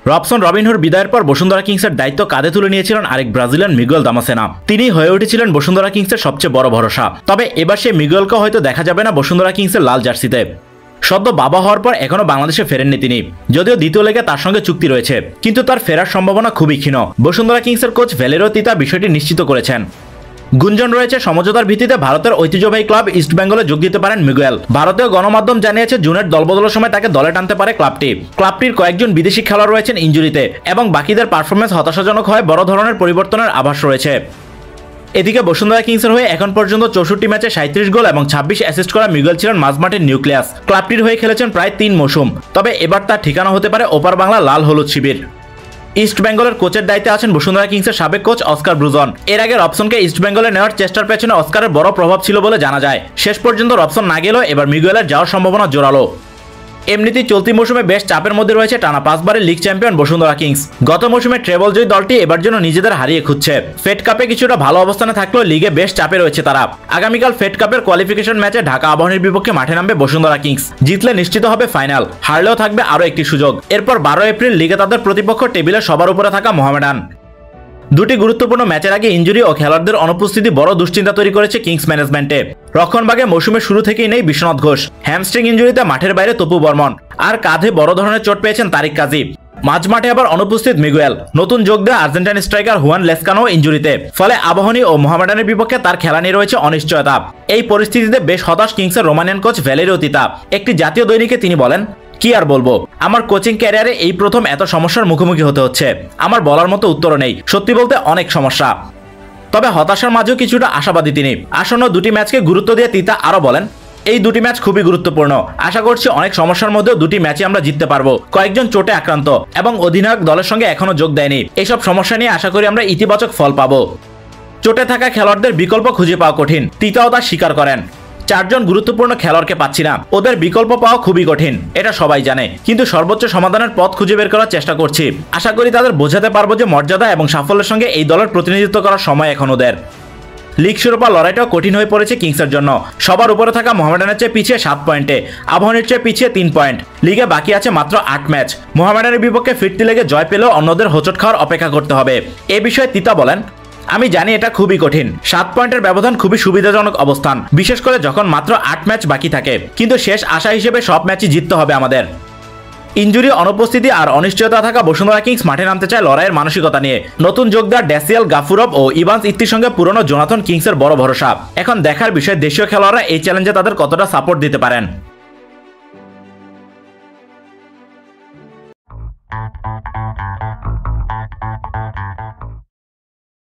Robson রবিনহোর বিদায়ের পর বসুন্ধরা কিংসের দায়িত্ব কাঁধে তুলে নিয়েছিলেন আরেক ব্রাজিলিয়ান মিগুয়েল দামাসেনা। তিনি হয়ে উঠেছিলেন বসুন্ধরা কিংসের সবচেয়ে বড় ভরসা। তবে এবার সেই মিগুয়েলকে হয়তো দেখা যাবে না বসুন্ধরা কিংসের লাল জার্সিতে। সদ্য বাবা হওয়ার পর এখনো বাংলাদেশে ফেরেননি তিনি, যদিও দ্বিতীয় লেগে তার সঙ্গে চুক্তি রয়েছে, কিন্তু তার ফেরার সম্ভাবনা খুবই ক্ষীণ। বসুন্ধরা কিংসের কোচ ভ্যালেরো তিতা বিষয়টি নিশ্চিত করেছেন। গুঞ্জন রয়েছে সমঝোতার ভিত্তিতে ভারতের ঐতিহ্যবাহী ক্লাব ইস্টবেঙ্গলে যোগ দিতে পারেন মিগুয়েল। ভারতীয় গণমাধ্যম জানিয়েছে জুনের দলবদলের সময় তাকে দলে টানতে পারে ক্লাবটির কয়েকজন বিদেশি খেলোয়াড় রয়েছেন ইনজুরিতে এবং বাকিদের পারফরমেন্স হতাশাজনক হয় বড় ধরনের পরিবর্তনের আভাস রয়েছে। এদিকে বসুন্ধরা কিংসের হয়ে এখন পর্যন্ত 64 ম্যাচে 37 গোল এবং 26 অ্যাসিস্ট করা মিগুয়েল ছিলেন মাঝমাঠের নিউক্লিয়াস। ক্লাবটির হয়ে খেলেছেন প্রায় 3 মৌসুম। তবে এবার তার ঠিকানা হতে পারে ওপার বাংলা লাল হলুদ শিবির। ইস্ট বেঙ্গলের কোচের দায়িত্বে আছেন বসুন্ধরা কিংসের সাবেক কোচ অস্কার ব্রুজন। এর আগে রবসনকে ইস্ট বেঙ্গলে নেওয়ার চেষ্টার পেছনে অস্কারের বড় প্রভাব ছিল বলে জানা যায়। শেষ পর্যন্ত রবসন না গেলেও এবার মিগুয়েলের যাওয়ার সম্ভাবনা জোরালো। এমনিতেই চলতি মৌসুমে বেশ চাপের মধ্যে রয়েছে টানা 5 বারের লিগ চ্যাম্পিয়ন বসুন্ধরা কিংস। গত মৌসুমে ট্রেবল জয়ী দলটি এবার জন্য নিজেদের হারিয়ে খুঁজছে। ফেড কাপে কিছুটা ভালো অবস্থানে থাকলেও লিগে বেশ চাপে রয়েছে তারা। আগামীকাল ফেড কাপের কোয়ালিফিকেশন ম্যাচে ঢাকা আবাহনীর বিপক্ষে মাঠে নামবে বসুন্ধরা কিংস। জিতলে নিশ্চিত হবে ফাইনাল, হারলেও থাকবে আরও একটি সুযোগ। এরপর 12 এপ্রিল লিগে তাদের প্রতিপক্ষ টেবিলের সবার উপরে থাকা মোহামেডান। দুটি গুরুত্বপূর্ণ ম্যাচের আগে ইনজুরি ও খেলোয়াড়দের অনুপস্থিতি বড় দুশ্চিন্তা তৈরি করেছে কিংস ম্যানেজমেন্টে। রক্ষণভাগে মৌসুমের শুরু থেকেই নেই বিশ্বনাথ ঘোষ, হ্যামস্ট্রিং ইনজুরিতে মাঠের বাইরে তপু বর্মন, আর কাঁধে বড় ধরনের চোট পেয়েছেন তারিক কাজী। মাঝমাঠে আবার অনুপস্থিত মিগুয়েল, নতুন যোগ দেওয়া আর্জেন্টাইন স্ট্রাইকার হুয়ান লেসকানো ইনজুরিতে। ফলে আবাহনী ও মোহামেডানের বিপক্ষে তার খেলা নিয়ে রয়েছে অনিশ্চয়তা। এই পরিস্থিতিতে বেশ হতাশ কিংসের রোমানিয়ান কোচ ভ্যালেরো তিতা। একটি জাতীয় দৈনিকে তিনি বলেন, কি আর বলবো, আমার কোচিং ক্যারিয়ারে এই প্রথম এত সমস্যার মুখোমুখি হতে হচ্ছে। আমার বলার মতো উত্তরও নেই, সত্যি বলতে অনেক সমস্যা। তবে হতাশার মাঝেও কিছুটা আশাবাদী তিনি। আসন্ন দুটি ম্যাচকে গুরুত্ব দিয়ে তিতা আরও বলেন, এই দুটি ম্যাচ খুবই গুরুত্বপূর্ণ। আশা করছি অনেক সমস্যার মধ্যেও দুটি ম্যাচে আমরা জিততে পারবো। কয়েকজন চোটে আক্রান্ত এবং অধিনায়ক দলের সঙ্গে এখনো যোগ দেয়নি। এইসব সমস্যা নিয়ে আশা করি আমরা ইতিবাচক ফল পাবো। চোটে থাকা খেলোয়াড়দের বিকল্প খুঁজে পাওয়া কঠিন, তিতাও তা স্বীকার করেন। 4 জন গুরুত্বপূর্ণ খেলোয়াড়কে পাচ্ছি না, ওদের বিকল্প পাওয়া খুবই কঠিন, এটা সবাই জানে। কিন্তু সর্বোচ্চ সমাধানের পথ খুঁজে বের করার চেষ্টা করছি। আশা করি তাদের বোঝাতে পারবো যে মর্যাদা এবং সাফল্যের সঙ্গে এই দলের প্রতিনিধিত্ব করার সময় এখন ওদের। লিগ শিরোপা লড়াইটাও কঠিন হয়ে পড়েছে কিংসের জন্য। সবার উপরে থাকা মোহামেডানের চেয়ে পিছিয়ে 7 পয়েন্টে, আবাহনীর চেয়ে পিছিয়ে 3 পয়েন্ট। লিগে বাকি আছে মাত্র 8 ম্যাচ। মোহামেডানের বিপক্ষে ফিরতি লেগে জয় পেলেও অন্যদের হোঁচট খাওয়ার অপেক্ষা করতে হবে। এ বিষয়ে তিতা বলেন, আমি জানি এটা খুবই কঠিন। 7 পয়েন্টের ব্যবধান খুবই সুবিধাজনক অবস্থান, বিশেষ করে যখন মাত্র 8 ম্যাচ বাকি থাকে। কিন্তু শেষ আশা হিসেবে সব ম্যাচই জিততে হবে আমাদের। ইনজুরি, অনুপস্থিতি আর অনিশ্চয়তা থাকা বসুন্ধরা কিংস মাঠে নামতে চায় লড়াইয়ের মানসিকতা নিয়ে। নতুন যোগ দেওয়া ড্যাসিয়াল, গাফুরভ ও ইভান্স ইত্তির সঙ্গে পুরনো জোনাথন কিংসের বড় ভরসা। এখন দেখার বিষয় দেশীয় খেলোয়াড়রা এই চ্যালেঞ্জে তাদের কতটা সাপোর্ট দিতে পারেন।